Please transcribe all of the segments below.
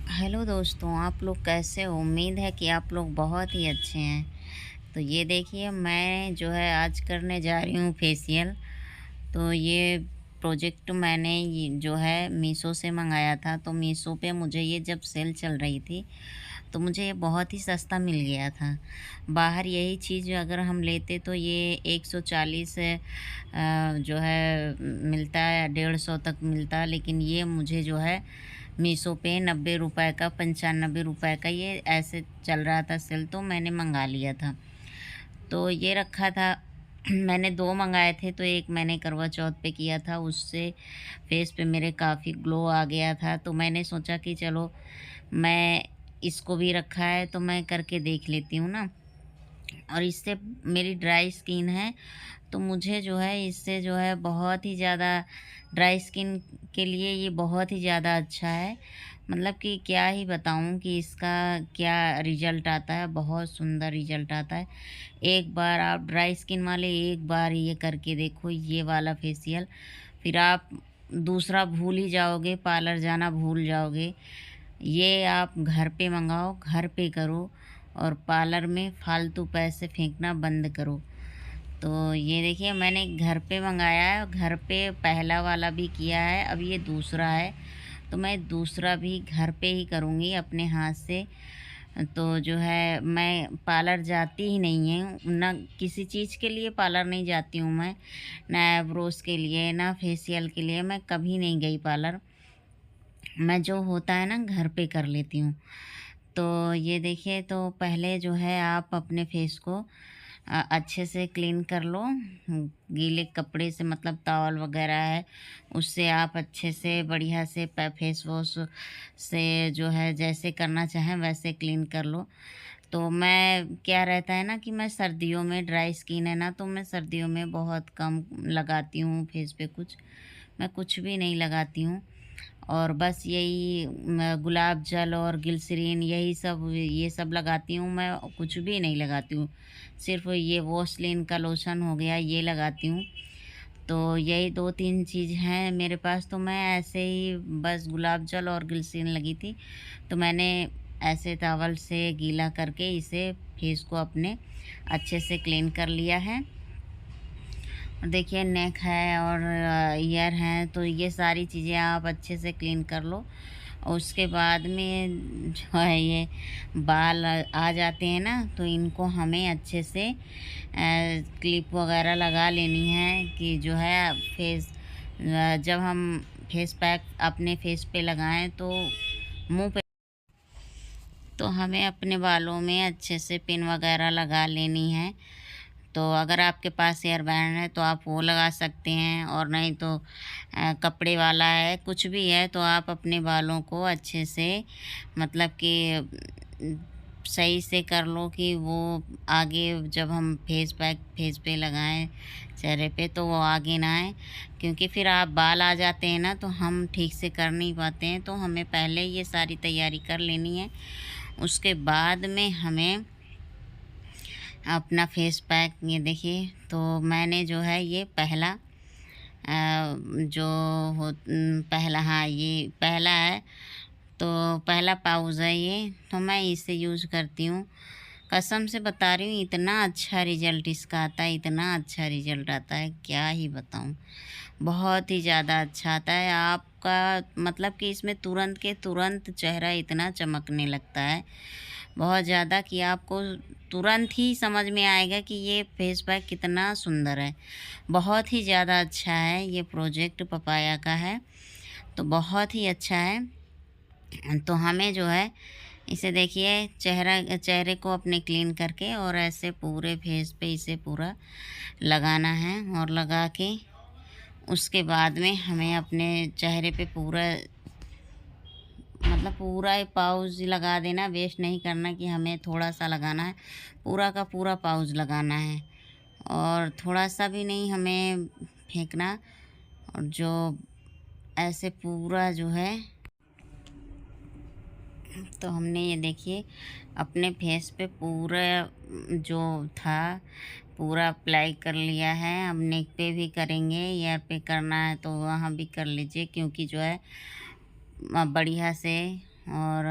Hello दोस्तों, आप लोग कैसे हो? उम्मीद है कि आप लोग बहुत ही अच्छे हैं। तो ये देखिए, मैं जो है आज करने जा रही हूँ फेशियल। तो ये प्रोजेक्ट मैंने ये जो है मीशो से मंगाया था। तो मीशो पे मुझे ये जब सेल चल रही थी तो मुझे ये बहुत ही सस्ता मिल गया था। बाहर यही चीज़ अगर हम लेते तो ये 140 जो है मिलता है, 150 तक मिलता, लेकिन ये मुझे जो है मीशो पे 90 रुपए का, 95 रुपए का ये ऐसे चल रहा था सेल, तो मैंने मंगा लिया था। तो ये रखा था मैंने 2 मँगाए थे। तो एक मैंने करवा चौथ पे किया था, उससे फेस पे मेरे काफ़ी ग्लो आ गया था। तो मैंने सोचा कि चलो, मैं इसको भी रखा है तो मैं करके देख लेती हूँ ना। और इससे मेरी ड्राई स्किन है, तो मुझे जो है इससे जो है बहुत ही ज़्यादा ड्राई स्किन के लिए ये बहुत ही ज़्यादा अच्छा है। मतलब कि क्या ही बताऊँ कि इसका क्या रिज़ल्ट आता है, बहुत सुंदर रिज़ल्ट आता है। एक बार आप ड्राई स्किन वाले एक बार ये करके देखो ये वाला फेशियल, फिर आप दूसरा भूल ही जाओगे, पार्लर जाना भूल जाओगे। ये आप घर पे मंगाओ, घर पे करो और पार्लर में फालतू पैसे फेंकना बंद करो। तो ये देखिए, मैंने घर पे मंगाया है, घर पे पहला वाला भी किया है, अब ये दूसरा है। तो मैं दूसरा भी घर पे ही करूँगी अपने हाथ से। तो जो है मैं पार्लर जाती ही नहीं हूँ, ना किसी चीज़ के लिए पार्लर नहीं जाती हूँ मैं, ना आईब्रोज़ के लिए, ना फेशियल के लिए, मैं कभी नहीं गई पार्लर। मैं जो होता है ना घर पे कर लेती हूँ। तो ये देखिए, तो पहले जो है आप अपने फेस को अच्छे से क्लीन कर लो। गीले कपड़े से, मतलब टॉवल वगैरह है, उससे आप अच्छे से बढ़िया से फेस वॉश से जो है जैसे करना चाहें वैसे क्लीन कर लो। तो मैं क्या रहता है ना कि मैं सर्दियों में, ड्राई स्किन है ना, तो मैं सर्दियों में बहुत कम लगाती हूँ फेस पे कुछ। मैं कुछ भी नहीं लगाती हूँ, और बस यही गुलाब जल और ग्लिसरीन, यही सब, ये सब लगाती हूँ मैं, कुछ भी नहीं लगाती हूँ। सिर्फ़ ये वॉसलीन का लोशन हो गया, ये लगाती हूँ। तो यही 2-3 चीज़ हैं मेरे पास। तो मैं ऐसे ही बस गुलाब जल और ग्लिसरीन लगी थी, तो मैंने ऐसे टॉवल से गीला करके इसे फेस को अपने अच्छे से क्लीन कर लिया है। देखिए, नेक है और ईयर हैं, तो ये सारी चीज़ें आप अच्छे से क्लीन कर लो। और उसके बाद में जो है ये बाल आ जाते हैं ना, तो इनको हमें अच्छे से क्लिप वगैरह लगा लेनी है कि जो है फेस, जब हम फेस पैक अपने फेस पे लगाएं तो मुंह पे, तो हमें अपने बालों में अच्छे से पिन वगैरह लगा लेनी है। तो अगर आपके पास हेयर बैंड है तो आप वो लगा सकते हैं, और नहीं तो कपड़े वाला है, कुछ भी है, तो आप अपने बालों को अच्छे से, मतलब कि सही से कर लो कि वो आगे जब हम फेस पैक फेस पे लगाएं चेहरे पे, तो वो आगे ना आए। क्योंकि फिर आप बाल आ जाते हैं ना, तो हम ठीक से कर नहीं पाते हैं। तो हमें पहले ये सारी तैयारी कर लेनी है, उसके बाद में हमें अपना फेस पैक, ये देखिए, तो मैंने जो है ये पहला जो पहला, हाँ ये पहला है, तो पहला पाउच है ये, तो मैं इसे यूज़ करती हूँ। कसम से बता रही हूँ, इतना अच्छा रिज़ल्ट इसका आता है, इतना अच्छा रिज़ल्ट आता है, क्या ही बताऊँ। बहुत ही ज़्यादा अच्छा आता है आपका, मतलब कि इसमें तुरंत के तुरंत चेहरा इतना चमकने लगता है, बहुत ज़्यादा, कि आपको तुरंत ही समझ में आएगा कि ये फेस पैक कितना सुंदर है। बहुत ही ज़्यादा अच्छा है, ये प्रोजेक्ट पपाया का है, तो बहुत ही अच्छा है। तो हमें जो है इसे देखिए, चेहरे को अपने क्लीन करके और ऐसे पूरे फेस पे इसे पूरा लगाना है, और लगा के उसके बाद में हमें अपने चेहरे पे पूरा, मतलब पूरा ही पाउच लगा देना, वेस्ट नहीं करना कि हमें थोड़ा सा लगाना है, पूरा का पूरा पाउच लगाना है, और थोड़ा सा भी नहीं हमें फेंकना। और जो ऐसे पूरा जो है, तो हमने ये देखिए अपने फेस पे पूरा जो था पूरा अप्लाई कर लिया है। अब नेक पे भी करेंगे, ईयर पे करना है तो वहाँ भी कर लीजिए, क्योंकि जो है बढ़िया से और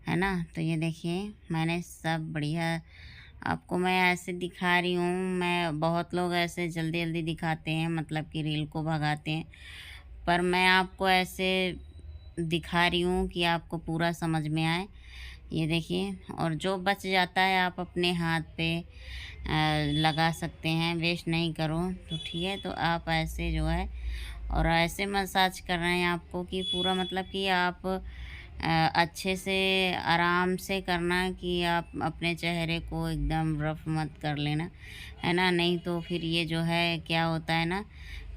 है ना। तो ये देखिए मैंने सब बढ़िया आपको मैं ऐसे दिखा रही हूँ। मैं बहुत लोग ऐसे जल्दी जल्दी दिखाते हैं, मतलब कि रील को भगाते हैं, पर मैं आपको ऐसे दिखा रही हूँ कि आपको पूरा समझ में आए। ये देखिए, और जो बच जाता है आप अपने हाथ पे लगा सकते हैं, वेस्ट नहीं करो। तो ठीक है, तो आप ऐसे जो है और ऐसे मसाज कर रहे हैं आपको कि पूरा मतलब कि आप अच्छे से आराम से करना, कि आप अपने चेहरे को एकदम रफ मत कर लेना, है ना। नहीं तो फिर ये जो है क्या होता है ना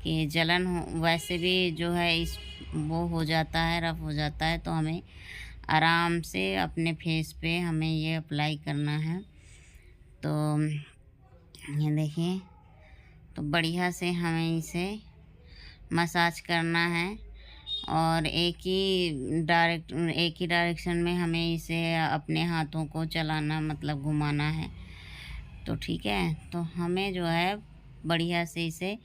कि जलन हो, वैसे भी जो है इस वो हो जाता है, रफ हो जाता है। तो हमें आराम से अपने फेस पे हमें ये अप्लाई करना है। तो ये देखिए, तो बढ़िया से हमें इसे मसाज करना है और एक ही डायरेक्शन में हमें इसे अपने हाथों को चलाना, मतलब घुमाना है। तो ठीक है, तो हमें जो है बढ़िया से इसे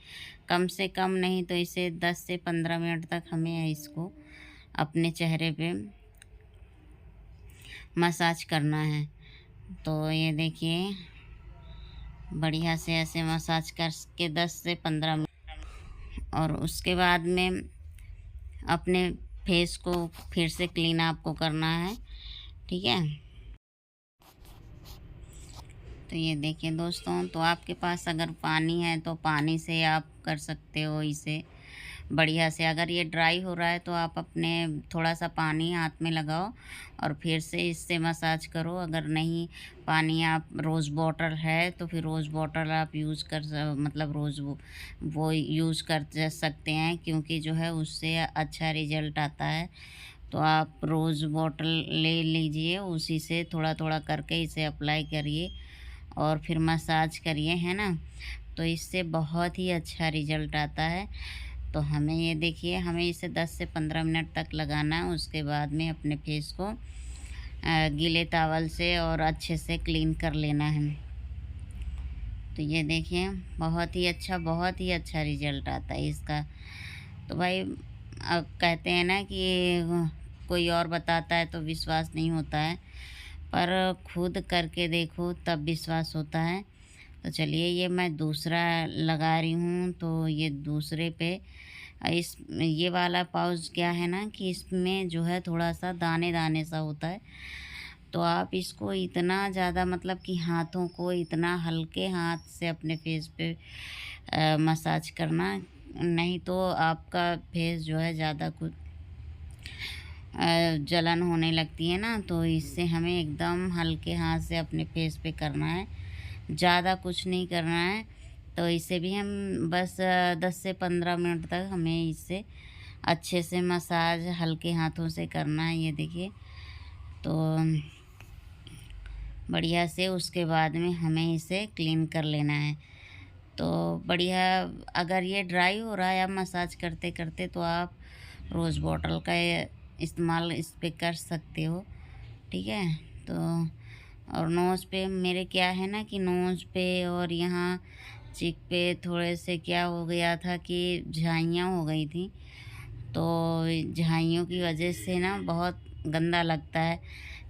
कम से कम नहीं तो इसे 10 से 15 मिनट तक हमें इसको अपने चेहरे पे मसाज करना है। तो ये देखिए, बढ़िया से ऐसे मसाज करके 10 से 15 मिनट, और उसके बाद में अपने फेस को फिर से क्लीन आपको करना है। ठीक है, तो ये देखिए दोस्तों, तो आपके पास अगर पानी है तो पानी से आप कर सकते हो इसे बढ़िया से। अगर ये ड्राई हो रहा है तो आप अपने थोड़ा सा पानी हाथ में लगाओ और फिर से इससे मसाज करो। अगर नहीं पानी, आप रोज़ वाटर है तो फिर रोज़ वाटर आप यूज़ मतलब रोज़ वो यूज़ कर सकते हैं, क्योंकि जो है उससे अच्छा रिजल्ट आता है। तो आप रोज़ वाटर ले लीजिए, उसी से थोड़ा थोड़ा करके इसे अप्लाई करिए और फिर मसाज करिए, है ना। तो इससे बहुत ही अच्छा रिज़ल्ट आता है। तो हमें ये देखिए, हमें इसे 10 से 15 मिनट तक लगाना है। उसके बाद में अपने फेस को गीले टॉवल से और अच्छे से क्लीन कर लेना है। तो ये देखिए, बहुत ही अच्छा रिज़ल्ट आता है इसका। तो भाई अब कहते हैं ना कि कोई और बताता है तो विश्वास नहीं होता है, पर खुद करके देखो तब विश्वास होता है। तो चलिए, ये मैं दूसरा लगा रही हूँ। तो ये दूसरे पे इस ये वाला पाउच क्या है ना कि इसमें जो है थोड़ा सा दाने दाने सा होता है। तो आप इसको इतना ज़्यादा, मतलब कि हाथों को इतना हल्के हाथ से अपने फेस पे मसाज करना, नहीं तो आपका फेस जो है ज़्यादा कुछ जलन होने लगती है ना। तो इससे हमें एकदम हल्के हाथ से अपने फेस पे करना है, ज़्यादा कुछ नहीं करना है। तो इसे भी हम बस 10 से 15 मिनट तक हमें इसे अच्छे से मसाज हल्के हाथों से करना है। ये देखिए, तो बढ़िया से उसके बाद में हमें इसे क्लीन कर लेना है। तो बढ़िया, अगर ये ड्राई हो रहा है आप मसाज करते करते, तो आप रोज़ बॉटल का इस्तेमाल इस पे कर सकते हो। ठीक है, तो और नोज़ पे मेरे क्या है ना कि नोज़ पे और यहाँ चीक पे थोड़े से क्या हो गया था कि झाइयाँ हो गई थी। तो झाइयों की वजह से ना बहुत गंदा लगता है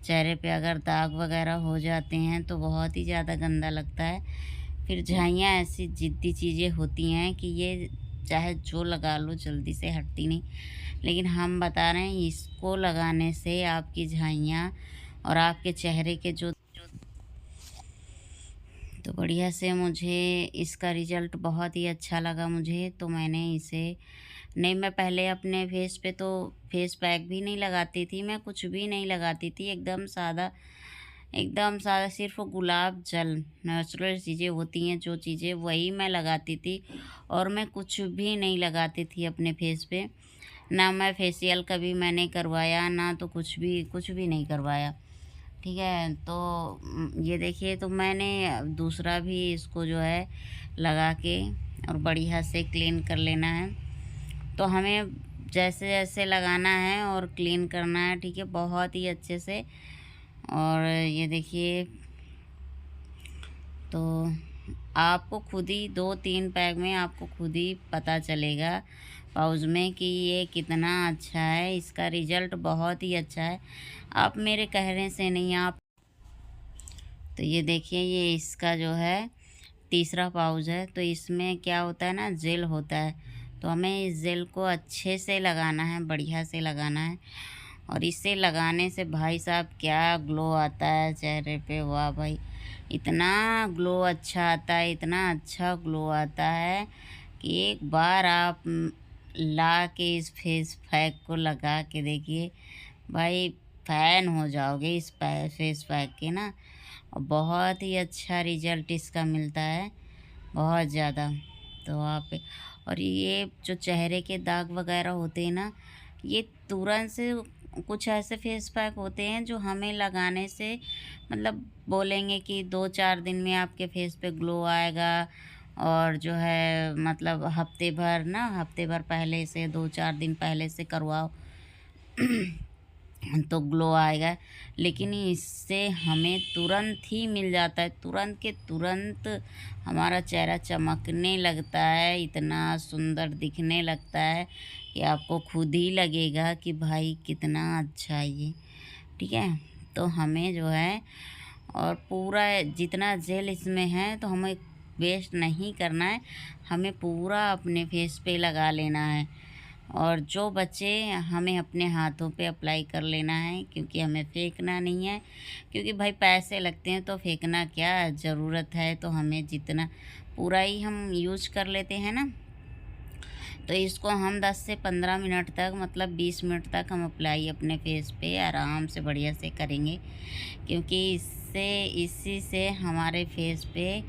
चेहरे पे। अगर दाग वगैरह हो जाते हैं तो बहुत ही ज़्यादा गंदा लगता है। फिर झाइयाँ ऐसी ज़िद्दी चीज़ें होती हैं कि ये चाहे जो लगा लो जल्दी से हटती नहीं। लेकिन हम बता रहे हैं, इसको लगाने से आपकी झाइयाँ और आपके चेहरे के जो तो बढ़िया से मुझे इसका रिज़ल्ट बहुत ही अच्छा लगा मुझे। तो मैंने इसे नहीं, मैं पहले अपने फेस पे तो फेस पैक भी नहीं लगाती थी, मैं कुछ भी नहीं लगाती थी, एकदम सादा सिर्फ़ गुलाब जल, नेचुरल चीज़ें होती हैं जो चीज़ें, वही मैं लगाती थी। और मैं कुछ भी नहीं लगाती थी अपने फेस पे, ना मैं फेशियल कभी मैंने करवाया, ना तो कुछ भी नहीं करवाया। ठीक है, तो ये देखिए, तो मैंने दूसरा भी इसको जो है लगा के और बढ़िया से क्लीन कर लेना है। तो हमें जैसे जैसे लगाना है और क्लीन करना है, ठीक है, बहुत ही अच्छे से। और ये देखिए, तो आपको खुद ही 2-3 पैक में आपको खुद ही पता चलेगा पाउच में कि ये कितना अच्छा है, इसका रिज़ल्ट बहुत ही अच्छा है। आप मेरे कहने से नहीं, आप तो ये देखिए, ये इसका जो है तीसरा पाउच है। तो इसमें क्या होता है ना, जेल होता है। तो हमें इस जेल को अच्छे से लगाना है, बढ़िया से लगाना है। और इसे लगाने से भाई साहब क्या ग्लो आता है चेहरे पे, वाह भाई! इतना ग्लो अच्छा आता है, इतना अच्छा ग्लो आता है कि एक बार आप ला के इस फेस पैक को लगा के देखिए भाई, फ़ैन हो जाओगे इस फेस पैक के ना। और बहुत ही अच्छा रिज़ल्ट इसका मिलता है, बहुत ज़्यादा। तो आप, और ये जो चेहरे के दाग वगैरह होते हैं ना, ये तुरंत से, कुछ ऐसे फेस पैक होते हैं जो हमें लगाने से मतलब बोलेंगे कि 2-4 दिन में आपके फेस पे ग्लो आएगा। और जो है मतलब हफ्ते भर पहले से, 2-4 दिन पहले से करवाओ तो ग्लो आएगा। लेकिन इससे हमें तुरंत ही मिल जाता है, तुरंत के तुरंत हमारा चेहरा चमकने लगता है, इतना सुंदर दिखने लगता है कि आपको खुद ही लगेगा कि भाई कितना अच्छा है ये। ठीक है, तो हमें जो है, और पूरा जितना जेल इसमें है तो हमें वेस्ट नहीं करना है, हमें पूरा अपने फेस पे लगा लेना है। और जो बचे हमें अपने हाथों पे अप्लाई कर लेना है, क्योंकि हमें फेंकना नहीं है। क्योंकि भाई पैसे लगते हैं तो फेंकना क्या, ज़रूरत है तो हमें जितना पूरा ही हम यूज कर लेते हैं ना। तो इसको हम 10 से 15 मिनट तक, मतलब 20 मिनट तक हम अप्लाई अपने फेस पे आराम से बढ़िया से करेंगे। क्योंकि इसी से हमारे फेस पे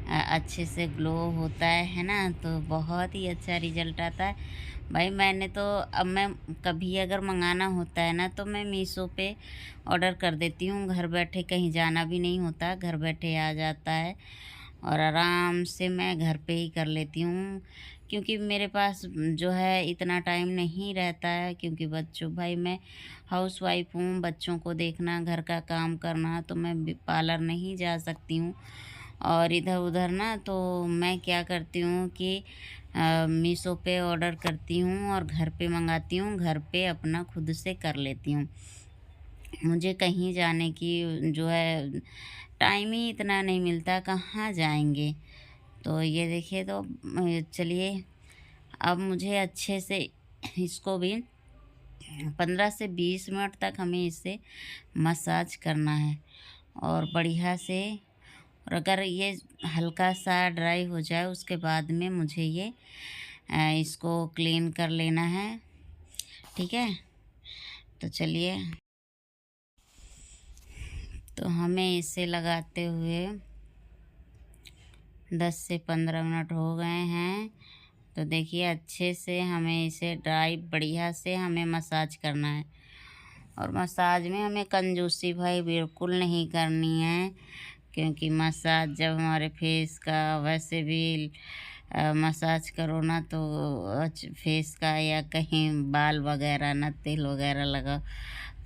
अच्छे से ग्लो होता है ना। तो बहुत ही अच्छा रिज़ल्ट आता है भाई। मैंने तो, अब मैं कभी अगर मंगाना होता है ना तो मैं मीशो पे ऑर्डर कर देती हूँ। घर बैठे कहीं जाना भी नहीं होता, घर बैठे आ जाता है और आराम से मैं घर पे ही कर लेती हूँ। क्योंकि मेरे पास जो है इतना टाइम नहीं रहता है, क्योंकि बच्चों, भाई मैं हाउसवाइफ हूँ, बच्चों को देखना, घर का काम करना, तो मैं पार्लर नहीं जा सकती हूँ। और इधर उधर ना, तो मैं क्या करती हूँ कि मीशो पे ऑर्डर करती हूँ और घर पे मंगाती हूँ, घर पे अपना खुद से कर लेती हूँ। मुझे कहीं जाने की जो है टाइम ही इतना नहीं मिलता, कहाँ जाएंगे। तो ये देखिए, तो चलिए, अब मुझे अच्छे से इसको भी 15 से 20 मिनट तक हमें इसे मसाज करना है और बढ़िया से। और अगर ये हल्का सा ड्राई हो जाए उसके बाद में मुझे ये इसको क्लीन कर लेना है। ठीक है, तो चलिए, तो हमें इसे लगाते हुए 10 से 15 मिनट हो गए हैं। तो देखिए, अच्छे से हमें इसे ड्राई बढ़िया से हमें मसाज करना है। और मसाज में हमें कंजूसी भाई बिल्कुल नहीं करनी है। क्योंकि मसाज जब हमारे फेस का वैसे भी मसाज करो ना, तो फेस का या कहीं बाल वगैरह ना तेल वगैरह लगा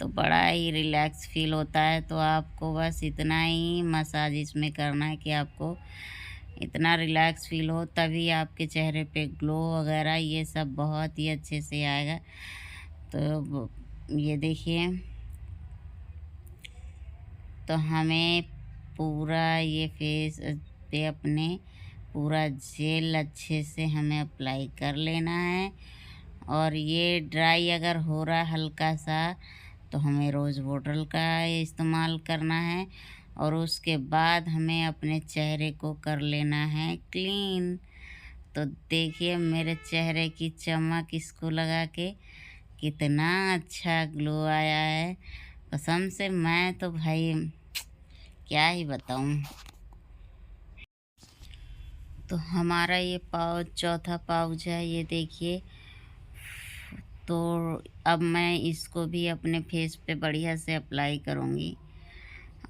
तो बड़ा ही रिलैक्स फील होता है। तो आपको बस इतना ही मसाज इसमें करना है कि आपको इतना रिलैक्स फील हो, तभी आपके चेहरे पे ग्लो वगैरह ये सब बहुत ही अच्छे से आएगा। तो ये देखिए, तो हमें पूरा ये फेस पे अपने पूरा जेल अच्छे से हमें अप्लाई कर लेना है। और ये ड्राई अगर हो रहा है हल्का सा, तो हमें रोज़ वाटर का इस्तेमाल करना है। और उसके बाद हमें अपने चेहरे को कर लेना है क्लीन। तो देखिए मेरे चेहरे की चमक इसको लगा के कितना अच्छा ग्लो आया है। कसम से मैं तो भाई क्या ही बताऊं। तो हमारा ये पाउच, चौथा पाउच है, ये देखिए। तो अब मैं इसको भी अपने फेस पे बढ़िया से अप्लाई करूँगी।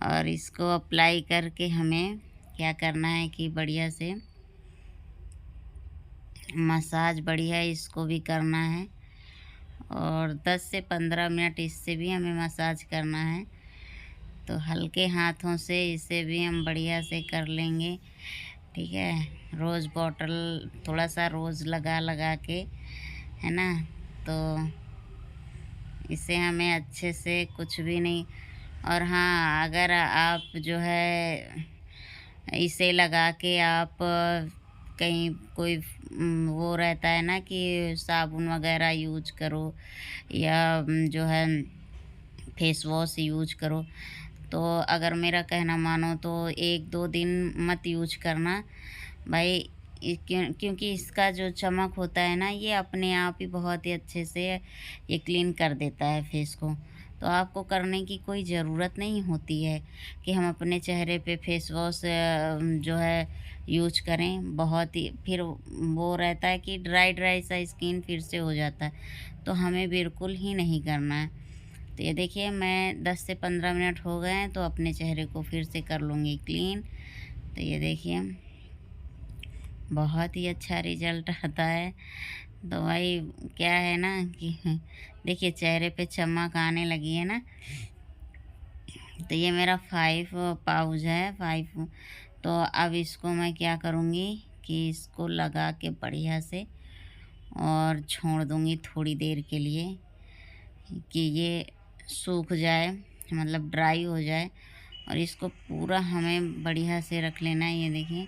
और इसको अप्लाई करके हमें क्या करना है कि बढ़िया से मसाज बढ़िया इसको भी करना है। और 10 से 15 मिनट इससे भी हमें मसाज करना है। तो हल्के हाथों से इसे भी हम बढ़िया से कर लेंगे। ठीक है, रोज़ बॉटल थोड़ा सा रोज़ लगा लगा के है ना। तो इसे हमें अच्छे से कुछ भी नहीं। और हाँ, अगर आप जो है इसे लगा के आप कहीं कोई वो रहता है ना कि साबुन वगैरह यूज करो या जो है फेस वॉश यूज करो, तो अगर मेरा कहना मानो तो 1-2 दिन मत यूज करना भाई। क्योंकि इसका जो चमक होता है ना, ये अपने आप ही बहुत ही अच्छे से ये क्लीन कर देता है फेस को। तो आपको करने की कोई ज़रूरत नहीं होती है कि हम अपने चेहरे पे फेस वॉश जो है यूज करें। बहुत ही फिर वो रहता है कि ड्राई ड्राई सा स्किन फिर से हो जाता है, तो हमें बिल्कुल ही नहीं करना है। तो ये देखिए, मैं 10 से 15 मिनट हो गए हैं, तो अपने चेहरे को फिर से कर लूँगी क्लीन। तो ये देखिए, बहुत ही अच्छा रिजल्ट आता है। तो भाई क्या है ना कि देखिए चेहरे पे चमक आने लगी है ना। तो ये मेरा 5 पाउच है, 5। तो अब इसको मैं क्या करूँगी कि इसको लगा के बढ़िया से और छोड़ दूँगी थोड़ी देर के लिए कि ये सूख जाए, मतलब ड्राई हो जाए। और इसको पूरा हमें बढ़िया से रख लेना है। ये देखिए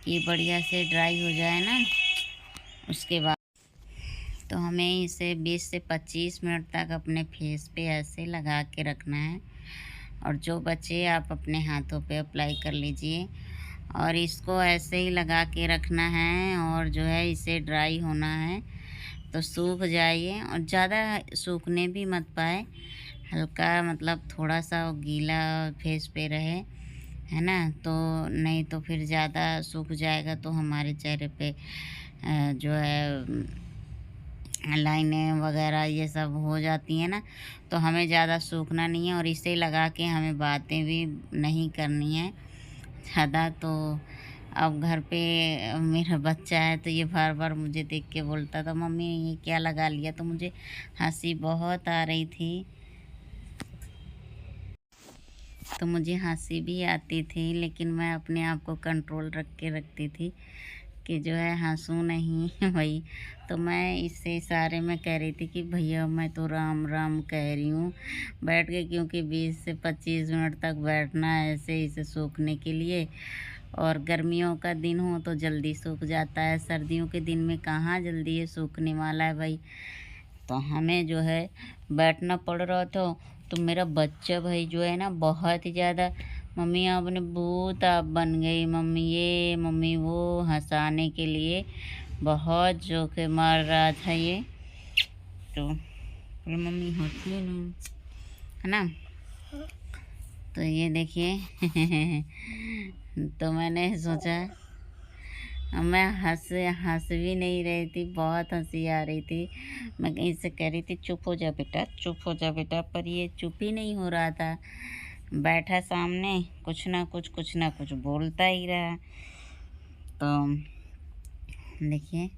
कि बढ़िया से ड्राई हो जाए ना, उसके बाद तो हमें इसे 20 से 25 मिनट तक अपने फेस पे ऐसे लगा के रखना है। और जो बचे आप अपने हाथों पे अप्लाई कर लीजिए और इसको ऐसे ही लगा के रखना है। और जो है इसे ड्राई होना है तो सूख जाइए, और ज़्यादा सूखने भी मत पाए, हल्का मतलब थोड़ा सा गीला फेस पे रहे, है ना। तो नहीं तो फिर ज़्यादा सूख जाएगा तो हमारे चेहरे पे जो है लाइनें वगैरह ये सब हो जाती हैं ना। तो हमें ज़्यादा सूखना नहीं है, और इसे लगा के हमें बातें भी नहीं करनी है ज़्यादा। तो अब घर पे मेरा बच्चा है, तो ये बार बार मुझे देख के बोलता था, मम्मी ये क्या लगा लिया। तो मुझे हंसी बहुत आ रही थी, तो मुझे हंसी भी आती थी, लेकिन मैं अपने आप को कंट्रोल रख के रखती थी कि जो है हंसूँ नहीं भाई। तो मैं इससे इशारे में कह रही थी कि भैया मैं तो राम राम कह रही हूँ बैठ के, क्योंकि 20 से 25 मिनट तक बैठना है ऐसे इसे सूखने के लिए। और गर्मियों का दिन हो तो जल्दी सूख जाता है, सर्दियों के दिन में कहाँ जल्दी ये सूखने वाला है भाई। तो हमें जो है बैठना पड़ रहा था। तो मेरा बच्चा भाई जो है ना बहुत ही ज़्यादा, मम्मी आपने भूत आप बन गई, मम्मी ये मम्मी वो, हंसाने के लिए बहुत जोके मार रहा था ये। तो फिर मम्मी हंसी नहीं, है ना। तो ये देखिए तो मैंने सोचा, मैं हंस भी नहीं रही थी, बहुत हंसी आ रही थी। मैं कहीं से कह रही थी चुप हो जा बेटा, चुप हो जा बेटा, पर ये चुप ही नहीं हो रहा था। बैठा सामने, कुछ ना कुछ बोलता ही रहा। तो देखिए,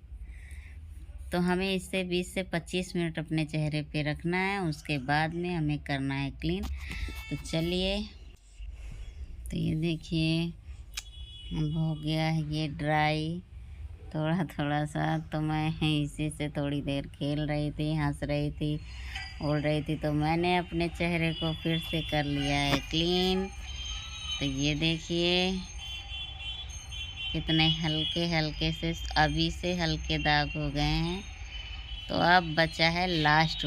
तो हमें इससे 20 से 25 मिनट अपने चेहरे पे रखना है, उसके बाद में हमें करना है क्लीन। तो चलिए, तो ये देखिए अब हो गया है ये ड्राई थोड़ा थोड़ा सा। तो मैं इसी से थोड़ी देर खेल रही थी, हंस रही थी, बोल रही थी। तो मैंने अपने चेहरे को फिर से कर लिया है क्लीन। तो ये देखिए कितने हल्के हल्के से, अभी से हल्के दाग हो गए हैं। तो अब बचा है लास्ट,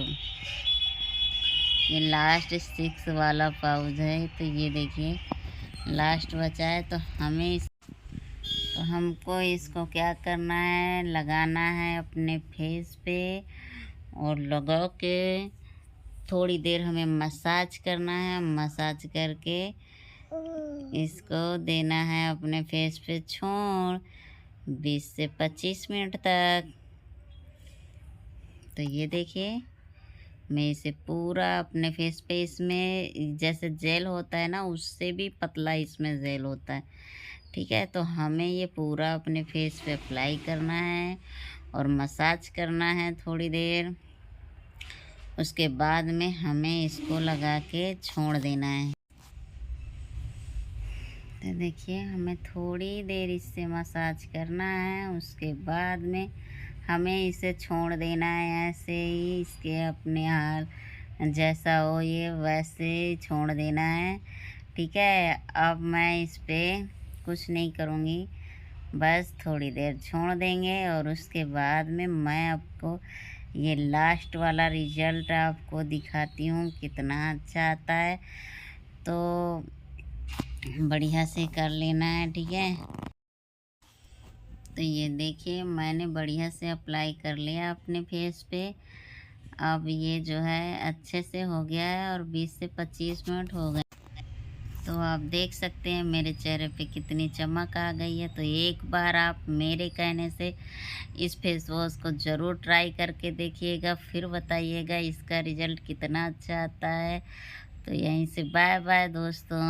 ये लास्ट 6 वाला पाउच है। तो ये देखिए लास्ट बचा है। तो तो हमको इसको क्या करना है, लगाना है अपने फेस पे, और लगा के थोड़ी देर हमें मसाज करना है। मसाज करके इसको देना है अपने फेस पे छोड़ 20 से 25 मिनट तक। तो ये देखिए मैं इसे पूरा अपने फेस पे, इसमें जैसे जेल होता है ना, उससे भी पतला इसमें जेल होता है, ठीक है। तो हमें ये पूरा अपने फेस पे अप्लाई करना है और मसाज करना है थोड़ी देर। उसके बाद में हमें इसको लगा के छोड़ देना है। तो देखिए हमें थोड़ी देर इससे मसाज करना है, उसके बाद में हमें इसे छोड़ देना है ऐसे ही, इसके अपने हाल जैसा हो ये वैसे ही छोड़ देना है। ठीक है, अब मैं इस पे कुछ नहीं करूँगी, बस थोड़ी देर छोड़ देंगे और उसके बाद में मैं आपको ये लास्ट वाला रिजल्ट आपको दिखाती हूँ कितना अच्छा आता है। तो बढ़िया से कर लेना है, ठीक है। तो ये देखिए मैंने बढ़िया से अप्लाई कर लिया अपने फेस पे। अब ये जो है अच्छे से हो गया है और 20 से 25 मिनट हो गए। तो आप देख सकते हैं मेरे चेहरे पे कितनी चमक आ गई है। तो एक बार आप मेरे कहने से इस फेस वॉश को ज़रूर ट्राई करके देखिएगा, फिर बताइएगा इसका रिज़ल्ट कितना अच्छा आता है। तो यहीं से बाय बाय दोस्तों।